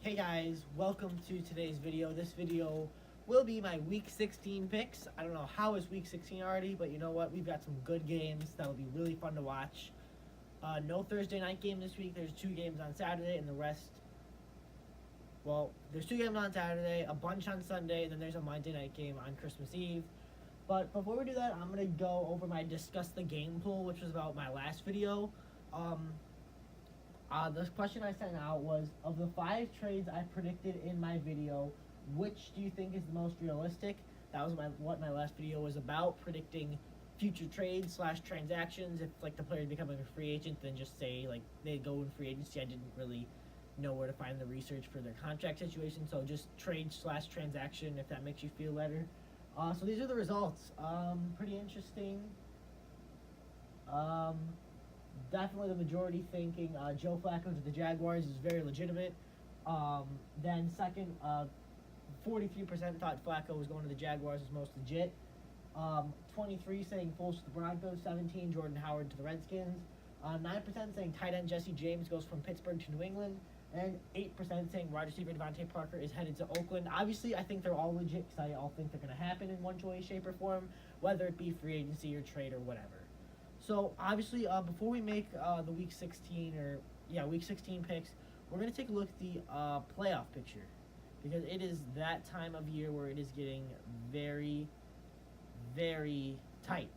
Hey guys, welcome to today's video. This video will be my Week 16 picks. I don't know how it's Week 16 already, but you know what? We've got some good games that'll be really fun to watch. No Thursday night game this week. There's 2 games on Saturday, and the rest. Well, there's 2 games on Saturday, a bunch on Sunday, and then there's a Monday night game on Christmas Eve. But before we do that, I'm gonna go over my discuss the game pool, which was about my last video. The question I sent out was, of the 5 trades I predicted in my video, which do you think is the most realistic? That was what my last video was about, predicting future trades / transactions. If like the player becoming a free agent, then just say like they go in free agency. I didn't really know where to find the research for their contract situation, so just trade / transaction if that makes you feel better. So these are the results. Pretty interesting. Definitely the majority thinking Joe Flacco to the Jaguars is very legitimate. Then second, 43% thought Flacco was going to the Jaguars is most legit. 23 saying Foles to the Broncos. 17 Jordan Howard to the Redskins. 9% saying tight end Jesse James goes from Pittsburgh to New England. And 8% saying wide receiver Devontae Parker is headed to Oakland. Obviously, I think they're all legit because I all think they're going to happen in one way, shape, or form, whether it be free agency or trade or whatever. So obviously, before we make the Week 16 Week 16 picks, we're gonna take a look at the playoff picture because it is that time of year where it is getting very, very tight.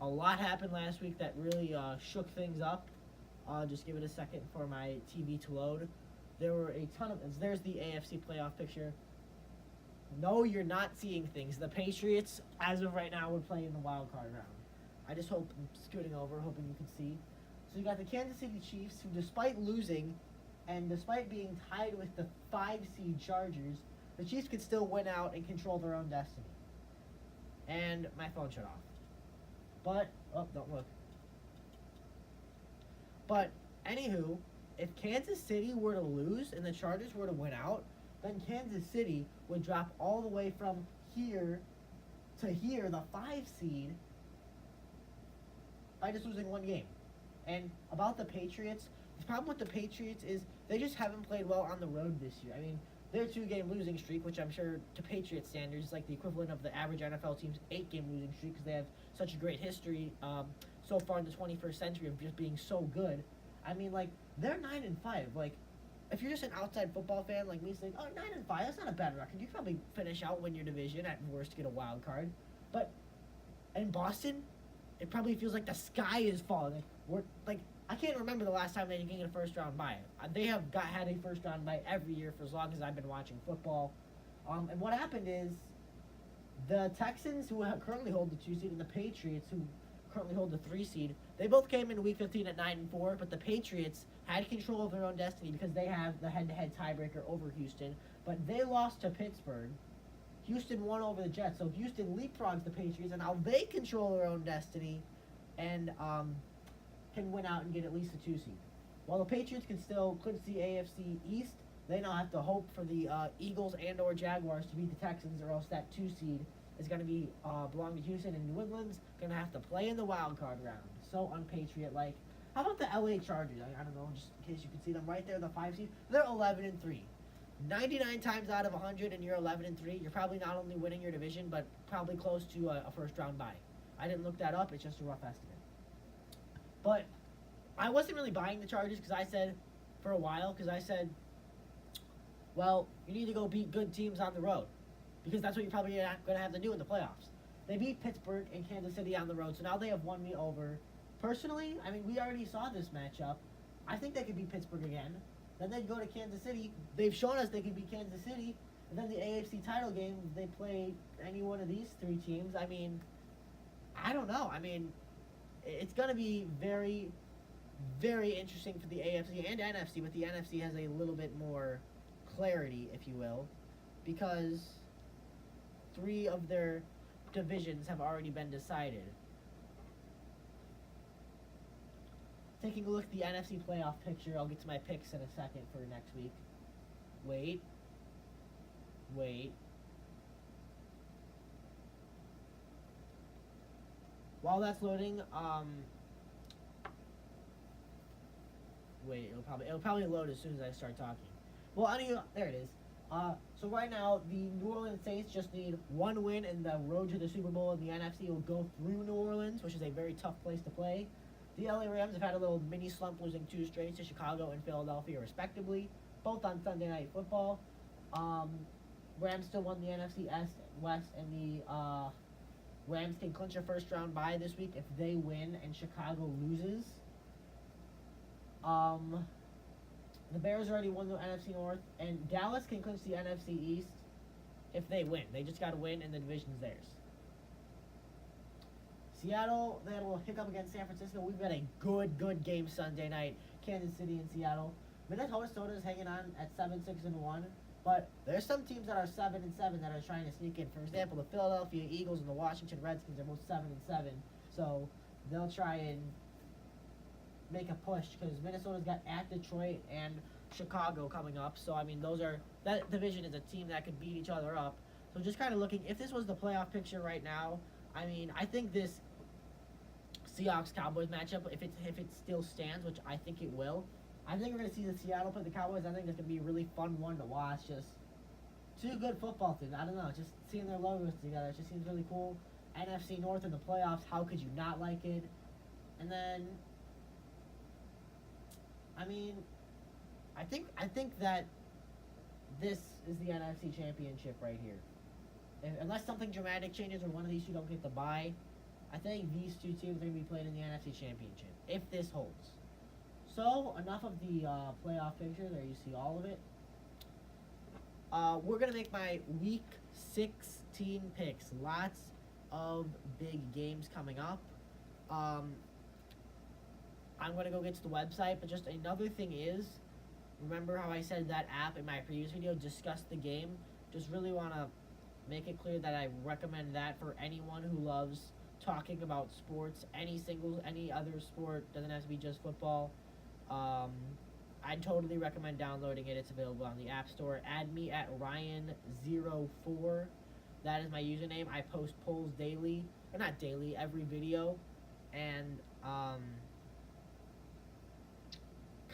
A lot happened last week that really shook things up. Just give it a second for my TV to load. There were a ton of. There's the AFC playoff picture. No, you're not seeing things. The Patriots, as of right now, would play in the wild card round. I just hope I'm scooting over, hoping you can see. So you got the Kansas City Chiefs, who despite losing and despite being tied with the 5 seed Chargers, the Chiefs could still win out and control their own destiny. And my phone shut off. But don't look. But anywho, if Kansas City were to lose and the Chargers were to win out, then Kansas City would drop all the way from here to here, the 5 seed, by just losing 1 game. And about the Patriots, the problem with the Patriots is they just haven't played well on the road this year. I mean, their 2-game losing streak, which I'm sure to Patriot standards is like the equivalent of the average NFL team's 8-game losing streak because they have such a great history so far in the 21st century of just being so good. I mean, like, they're 9-5. Like, if you're just an outside football fan like me saying, 9-5, that's not a bad record. You can probably finish out, win your division, at worst get a wild card. But in Boston, it probably feels like the sky is falling. I can't remember the last time they didn't get a first-round bye. They have had a first-round bye every year for as long as I've been watching football. And what happened is the Texans, who currently hold the 2 seed, and the Patriots, who currently hold the 3 seed, they both came in Week 15 at 9-4, but the Patriots had control of their own destiny because they have the head-to-head tiebreaker over Houston. But they lost to Pittsburgh. Houston won over the Jets, so Houston leapfrogs the Patriots, and now they control their own destiny and can win out and get at least a 2 seed. While the Patriots could see AFC East, they now have to hope for the Eagles and or Jaguars to beat the Texans, or else that 2 seed is going to be belong to Houston, and New England's going to have to play in the wild card round. So unpatriot-like. How about the LA Chargers? I don't know, just in case you can see them right there, the 5 seed. They're 11-3. 99 times out of 100 and you're 11-3, you're probably not only winning your division, but probably close to a first-round bye. I didn't look that up. It's just a rough estimate. But I wasn't really buying the Chargers because I said, well, you need to go beat good teams on the road because that's what you're probably going to have to do in the playoffs. They beat Pittsburgh and Kansas City on the road, so now they have won me over. Personally, I mean, we already saw this matchup. I think they could beat Pittsburgh again. Then they'd go to Kansas City. They've shown us they can beat Kansas City. And then the AFC title game, they play any one of these 3 teams. I mean, I don't know. I mean, it's going to be very, very interesting for the AFC and NFC, but the NFC has a little bit more clarity, if you will, because 3 of their divisions have already been decided. Taking a look at the NFC playoff picture, I'll get to my picks in a second for next week. Wait. While that's loading, it'll probably load as soon as I start talking. Well, there it is. So right now, the New Orleans Saints just need one win, and the road to the Super Bowl in the NFC will go through New Orleans, which is a very tough place to play. The LA Rams have had a little mini slump, losing two straight to Chicago and Philadelphia, respectively, both on Sunday Night Football. Um, Rams still won the NFC West, and the Rams can clinch a first round bye this week if they win and Chicago loses. The Bears already won the NFC North, and Dallas can clinch the NFC East if they win. They just got to win, and the division's theirs. Seattle, they had a little hiccup against San Francisco. We've got a good game Sunday night. Kansas City and Seattle. Minnesota is hanging on at 7-6-1, but there's some teams that are 7-7 that are trying to sneak in. For example, the Philadelphia Eagles and the Washington Redskins are both 7-7, so they'll try and make a push because Minnesota's got at Detroit and Chicago coming up. So I mean, that division is a team that could beat each other up. So just kind of looking, if this was the playoff picture right now, I mean, I think this Seahawks Cowboys matchup, if it still stands, which I think it will, I think we're gonna see the Seattle play the Cowboys. I think it's gonna be a really fun one to watch. Just two good football teams. I don't know, just seeing their logos together, it just seems really cool. NFC North in the playoffs, how could you not like it? And then, I mean, I think that this is the NFC Championship right here. Unless something dramatic changes or one of these two don't get the bye, I think these two teams are going to be playing in the NFC Championship, if this holds. So, enough of the playoff picture. There you see all of it. We're going to make my Week 16 picks. Lots of big games coming up. I'm going to go get to the website, but just another thing is, remember how I said that app in my previous video discussed the game? Just really want to make it clear that I recommend that for anyone who loves talking about sports, any other sport, doesn't have to be just football. I'd totally recommend downloading it. It's available on the App Store. Add me at Ryan04. That is my username. I post polls daily, or not daily, every video, and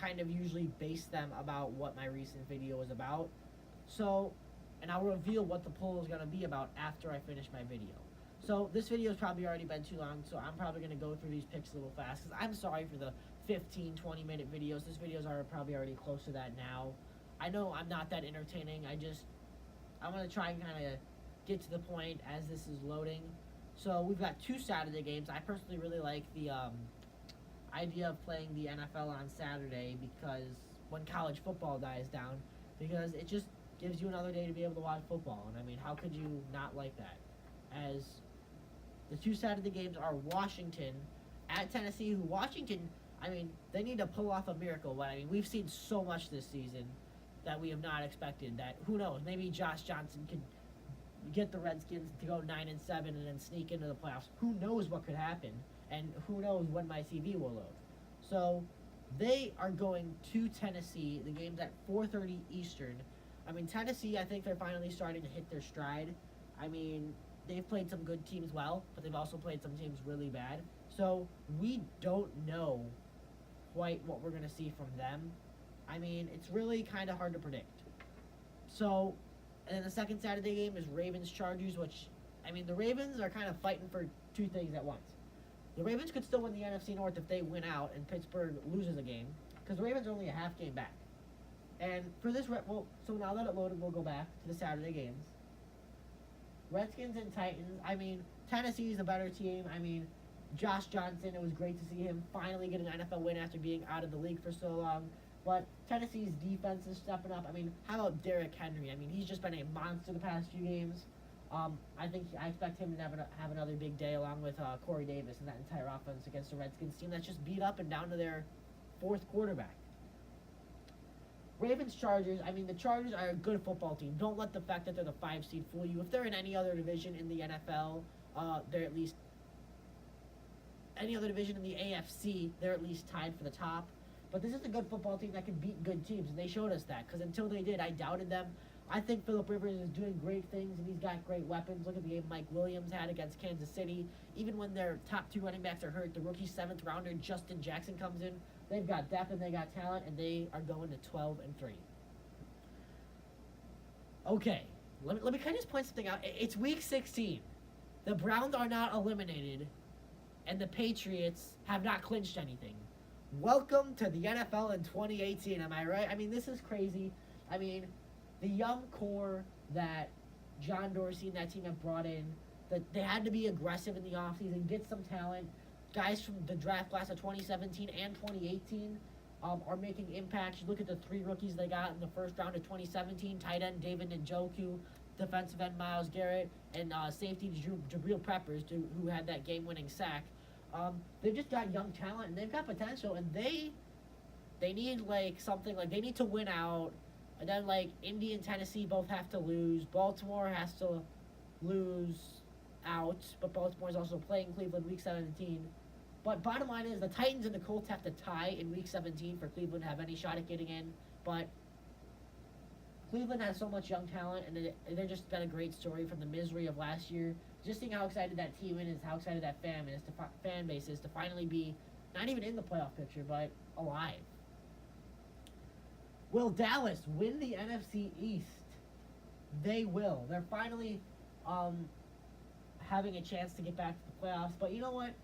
kind of usually base them about what my recent video is about. So, and I'll reveal what the poll is going to be about after I finish my video. So this video has probably already been too long, so I'm probably going to go through these picks a little fast, because I'm sorry for the 15-20 minute videos. This videos are probably already close to that now. I know I'm not that entertaining. I'm going to try and kind of get to the point as this is loading. So we've got two Saturday games. I personally really like the idea of playing the NFL on Saturday, because when college football dies down, because it just gives you another day to be able to watch football. And I mean, how could you not like that? As the two Saturday games are Washington at Tennessee, who Washington, I mean, they need to pull off a miracle. But I mean, we've seen so much this season that we have not expected. That, who knows, maybe Josh Johnson could get the Redskins to go 9-7 and then sneak into the playoffs. Who knows what could happen, and who knows when my TV will load. So they are going to Tennessee. The game's at 4:30 Eastern. I mean, Tennessee, I think they're finally starting to hit their stride. I mean, they've played some good teams well, but they've also played some teams really bad. So we don't know quite what we're going to see from them. I mean, it's really kind of hard to predict. So, and then the second Saturday game is Ravens-Chargers, which, I mean, the Ravens are kind of fighting for two things at once. The Ravens could still win the NFC North if they win out and Pittsburgh loses a game, because the Ravens are only a half game back. And for this, so now that it loaded, we'll go back to the Saturday games. Redskins and Titans. I mean, Tennessee is a better team. I mean, Josh Johnson, it was great to see him finally get an NFL win after being out of the league for so long. But Tennessee's defense is stepping up. I mean, how about Derrick Henry? I mean, he's just been a monster the past few games. I expect him to have another big day along with Corey Davis and that entire offense against the Redskins team that's just beat up and down to their fourth quarterback. Ravens-Chargers, I mean, the Chargers are a good football team. Don't let the fact that they're the 5 seed fool you. If they're in any other division in the NFL, they're at least, any other division in the AFC, they're at least tied for the top. But this is a good football team that can beat good teams, and they showed us that, because until they did, I doubted them. I think Phillip Rivers is doing great things, and he's got great weapons. Look at the game Mike Williams had against Kansas City. Even when their top two running backs are hurt, the rookie 7th rounder, Justin Jackson, comes in. They've got depth and they got talent, and they are going to 12-3. Okay, let me kind of just point something out. It's week 16. The Browns are not eliminated, and the Patriots have not clinched anything. Welcome to the NFL in 2018. Am I right? I mean, this is crazy. I mean, the young core that John Dorsey and that team have brought in, that they had to be aggressive in the offseason, get some talent. Guys from the draft class of 2017 and 2018 are making impacts. You look at the 3 rookies they got in the first round of 2017, tight end David Njoku, defensive end Myles Garrett, and safety Jabril Peppers, who had that game-winning sack. They've just got young talent, and they've got potential, and they need, like, something, like, they need to win out, and then, like, Indy and Tennessee both have to lose. Baltimore has to lose out, but Baltimore is also playing Cleveland week 17. But bottom line is the Titans and the Colts have to tie in week 17 for Cleveland to have any shot at getting in. But Cleveland has so much young talent, and they're just been a great story from the misery of last year. Just seeing how excited that team is, how excited that fan base is to finally be not even in the playoff picture, but alive. Will Dallas win the NFC East? They will. They're finally having a chance to get back to the playoffs. But you know what?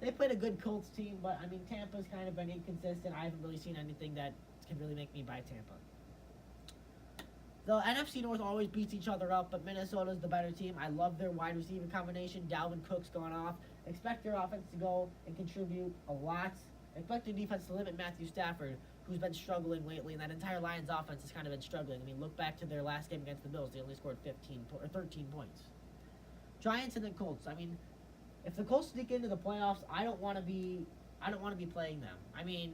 They played a good Colts team, but I mean, Tampa's kind of been inconsistent. I haven't really seen anything that can really make me buy Tampa. The NFC North always beats each other up, but Minnesota's the better team. I love their wide receiver combination. Dalvin Cook's gone off. Expect their offense to go and contribute a lot. Expect their defense to limit Matthew Stafford, who's been struggling lately, and that entire Lions offense has kind of been struggling. I mean, look back to their last game against the Bills. They only scored 13 points. Giants and the Colts. I mean, if the Colts sneak into the playoffs, I don't want to be playing them. I mean,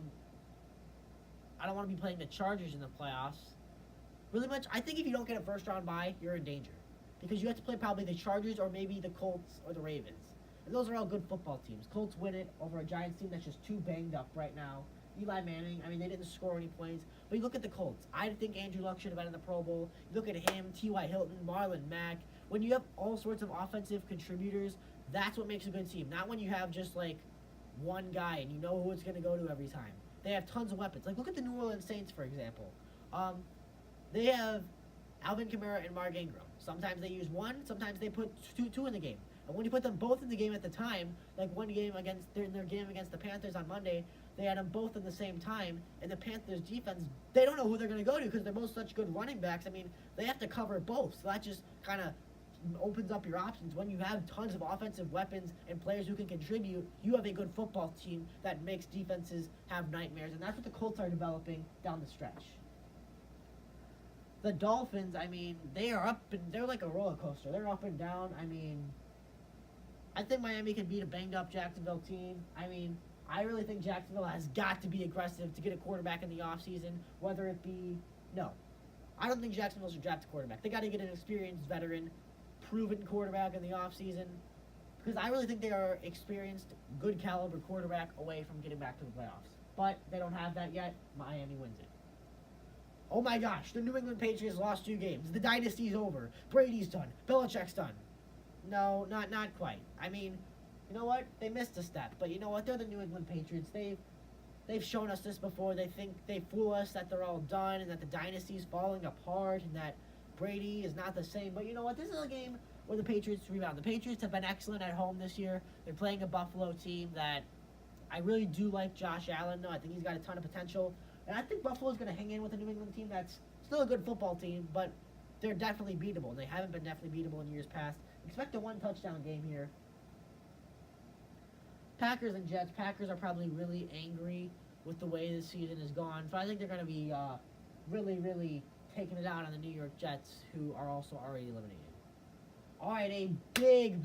I don't want to be playing the Chargers in the playoffs. Really much, I think if you don't get a first round bye, you're in danger. Because you have to play probably the Chargers or maybe the Colts or the Ravens. And those are all good football teams. Colts win it over a Giants team that's just too banged up right now. Eli Manning, I mean, they didn't score any points. But you look at the Colts. I think Andrew Luck should have been in the Pro Bowl. You look at him, T.Y. Hilton, Marlon Mack. When you have all sorts of offensive contributors, that's what makes a good team. Not when you have just, like, one guy and you know who it's going to go to every time. They have tons of weapons. Like, look at the New Orleans Saints, for example. They have Alvin Kamara and Mark Ingram. Sometimes they use one, sometimes they put two in the game. And when you put them both in the game at the time, like one game in their game against the Panthers on Monday, they had them both at the same time, and the Panthers defense, they don't know who they're going to go to because they're both such good running backs. I mean, they have to cover both, so that just kind of opens up your options. When you have tons of offensive weapons and players who can contribute, you have a good football team that makes defenses have nightmares, and that's what the Colts are developing down the stretch. The Dolphins, I mean, they're like a roller coaster. They're up and down. I mean, I think Miami can beat a banged up Jacksonville team. I mean, I really think Jacksonville has got to be aggressive to get a quarterback in the offseason, whether it be, no. I don't think Jacksonville should draft a quarterback. They got to get an experienced veteran, proven quarterback in the offseason, because I really think they are experienced, good caliber quarterback away from getting back to the playoffs. But they don't have that yet. Miami wins it. Oh my gosh, the New England Patriots lost 2 games. The dynasty's over. Brady's done. Belichick's done. No, not quite. I mean, you know what? They missed a step. But you know what? They're the New England Patriots. They've shown us this before. They fool us that they're all done and that the dynasty's falling apart and that Brady is not the same. But you know what? This is a game where the Patriots rebound. The Patriots have been excellent at home this year. They're playing a Buffalo team that I really do like Josh Allen, though. I think he's got a ton of potential. And I think Buffalo's going to hang in with a New England team that's still a good football team, but they're definitely beatable. They haven't been definitely beatable in years past. Expect a 1-touchdown game here. Packers and Jets. Packers are probably really angry with the way this season has gone. So I think they're going to be really, really taking it out on the New York Jets, who are also already eliminated. All right, a big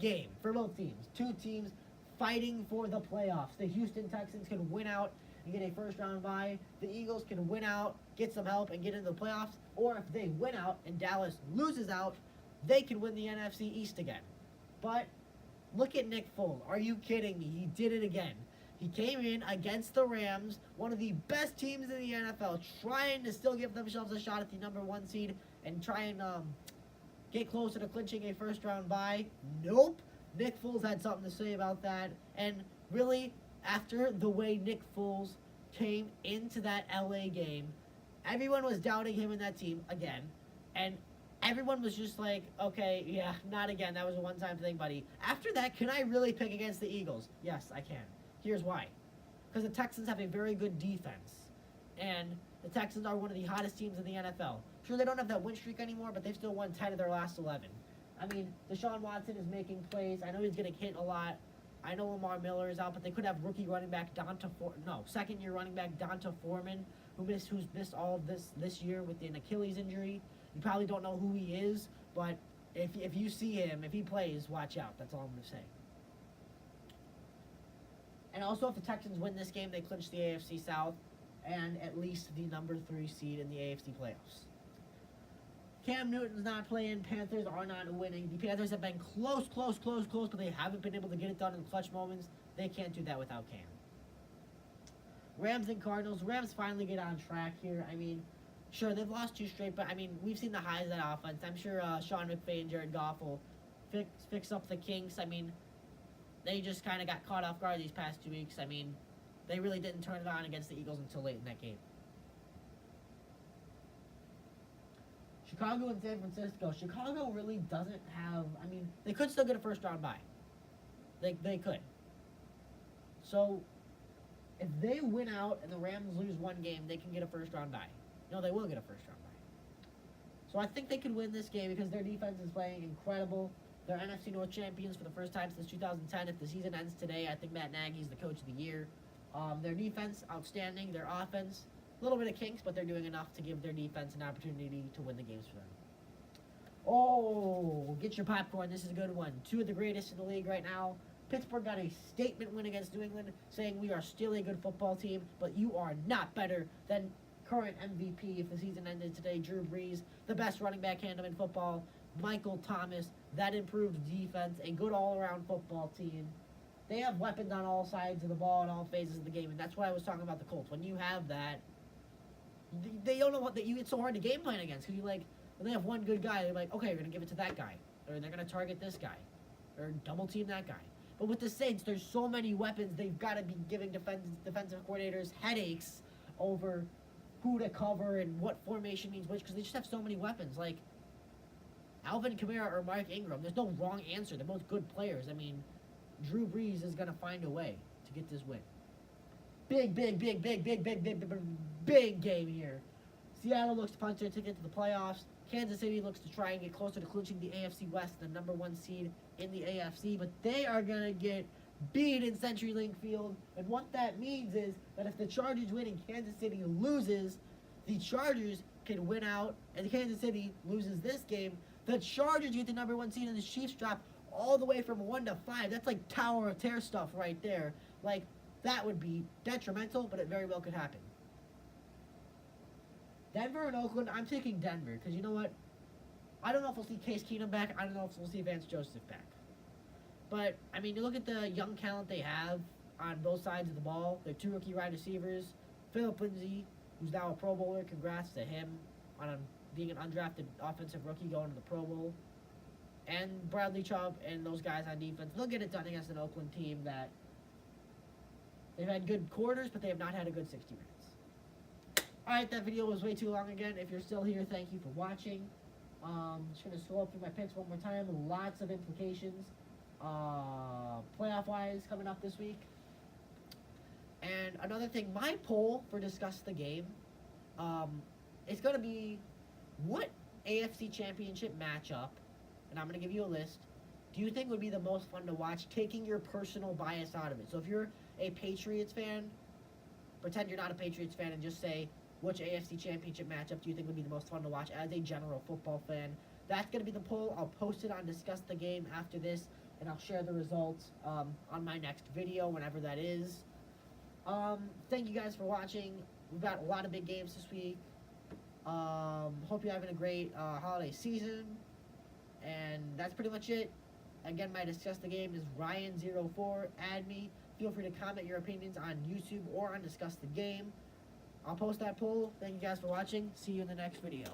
game for both teams. 2 teams fighting for the playoffs. The Houston Texans can win out and get a first-round bye. The Eagles can win out, get some help, and get into the playoffs. Or if they win out and Dallas loses out, they can win the NFC East again. But look at Nick Foles. Are you kidding me? He did it again. He came in against the Rams, one of the best teams in the NFL, trying to still give themselves a shot at the number 1 seed and try and get closer to clinching a first-round bye. Nope. Nick Foles had something to say about that. And really, after the way Nick Foles came into that LA game, everyone was doubting him in that team again, and everyone was just like, okay, yeah, not again. That was a one-time thing, buddy. After that, can I really pick against the Eagles? Yes, I can. Here's why. Because the Texans have a very good defense, and the Texans are one of the hottest teams in the NFL. Sure, they don't have that win streak anymore, but they've still won 10 of their last 11. I mean, Deshaun Watson is making plays. I know he's getting hit a lot. I know Lamar Miller is out, but they could have rookie running back second-year running back Donta Foreman, who's missed all of this year with an Achilles injury. You probably don't know who he is, but if you see him, if he plays, watch out. That's all I'm going to say. And also, if the Texans win this game, they clinch the AFC South and at least the number 3 seed in the AFC playoffs. Cam Newton's not playing. Panthers are not winning. The Panthers have been close, but they haven't been able to get it done in clutch moments. They can't do that without Cam. Rams and Cardinals. Rams finally get on track here. I mean, sure, they've lost 2 straight, but, I mean, we've seen the highs of that offense. I'm sure Sean McVay and Jared Goff will fix up the kinks. I mean, they just kind of got caught off guard these past 2 weeks. I mean, they really didn't turn it on against the Eagles until late in that game. Chicago and San Francisco. Chicago really doesn't have... I mean, they could still get a first-round bye. They could. So, if they win out and the Rams lose 1 game, they can get a first-round bye. No, they will get a first-round bye. So I think they could win this game because their defense is playing incredible. They're NFC North champions for the first time since 2010. If the season ends today, I think Matt Nagy's the coach of the year. Their defense, outstanding. Their offense, a little bit of kinks, but they're doing enough to give their defense an opportunity to win the games for them. Oh, get your popcorn. This is a good one. 2 of the greatest in the league right now. Pittsburgh got a statement win against New England, saying we are still a good football team, but you are not better than current MVP if the season ended today. Drew Brees, the best running back tandem in football. Michael Thomas, that improved defense, a good all-around football team. They have weapons on all sides of the ball in all phases of the game, and that's why I was talking about the Colts. When you have that, they don't know what it's so hard to game plan against, because when they have one good guy, they're like, okay, we're going to give it to that guy, or they're going to target this guy, or double team that guy. But with the Saints, there's so many weapons, they've got to be giving defensive coordinators headaches over who to cover and what formation means which, because they just have so many weapons. Like Alvin Kamara or Mark Ingram, there's no wrong answer. They're both good players. I mean, Drew Brees is going to find a way to get this win. Big game here. Seattle looks to punch their ticket to the playoffs. Kansas City looks to try and get closer to clinching the AFC West, the number 1 seed in the AFC, but they are going to get beat in CenturyLink Field, and what that means is that if the Chargers win and Kansas City loses, the Chargers can win out, and Kansas City loses this game, the Chargers get the number 1 seed, and the Chiefs drop all the way from 1 to 5. That's like Tower of Terror stuff right there. Like, that would be detrimental, but it very well could happen. Denver and Oakland, I'm taking Denver, because you know what? I don't know if we'll see Case Keenum back. I don't know if we'll see Vance Joseph back. But, I mean, you look at the young talent they have on both sides of the ball. They're 2 rookie wide receivers. Philip Lindsay, who's now a Pro Bowler. Congrats to him on being an undrafted offensive rookie going to the Pro Bowl. And Bradley Chubb and those guys on defense. They'll get it done against an Oakland team that they've had good quarters, but they have not had a good 60 minutes. Alright, that video was way too long again. If you're still here, thank you for watching. Just going to scroll up through my picks one more time. Lots of implications. Playoff-wise coming up this week. And another thing, my poll for Discuss the Game, it's going to be what AFC Championship matchup, and I'm going to give you a list, do you think would be the most fun to watch, taking your personal bias out of it? So if you're a Patriots fan, pretend you're not a Patriots fan and just say, which AFC Championship matchup do you think would be the most fun to watch as a general football fan? That's going to be the poll. I'll post it on Discuss the Game after this, and I'll share the results on my next video, whenever that is. Thank you guys for watching. We've got a lot of big games this week. Hope you're having a great holiday season. And that's pretty much it. Again, my Discuss the Game is Ryan04. Add me. Feel free to comment your opinions on YouTube or on Discuss the Game. I'll post that poll. Thank you guys for watching. See you in the next video.